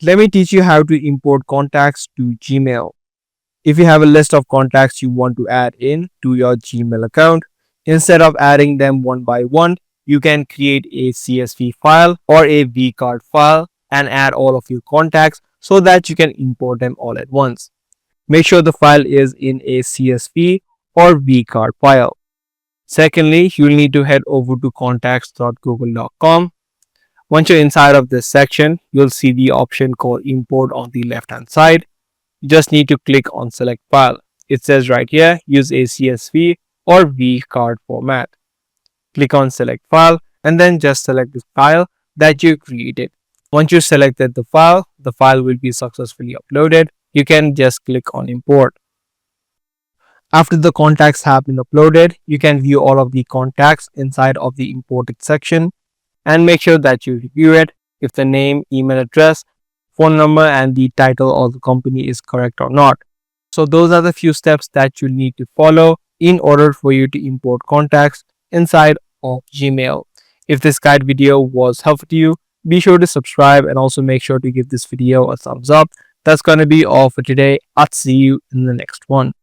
Let me teach you how to import contacts to Gmail. If you have a list of contacts you want to add in to your Gmail account, instead of adding them one by one, you can create a CSV file or a vCard file and add all of your contacts so that you can import them all at once. Make sure the file is in a CSV or vCard file. Secondly, you'll need to head over to contacts.google.com. Once you're inside of this section, you'll see the option called import on the left hand side. You just need to click on select file. It says right here, use a CSV or vCard format. Click on select file and then just select the file that you created. Once you selected the file will be successfully uploaded. You can just click on import. After the contacts have been uploaded, you can view all of the contacts inside of the imported section and make sure that you review it if the name, email address, phone number and the title of the company is correct or not. So those are the few steps that you need to follow in order for you to import contacts inside of Gmail. If this guide video was helpful to you, be sure to subscribe and also make sure to give this video a thumbs up. That's going to be all for today. I'll see you in the next one.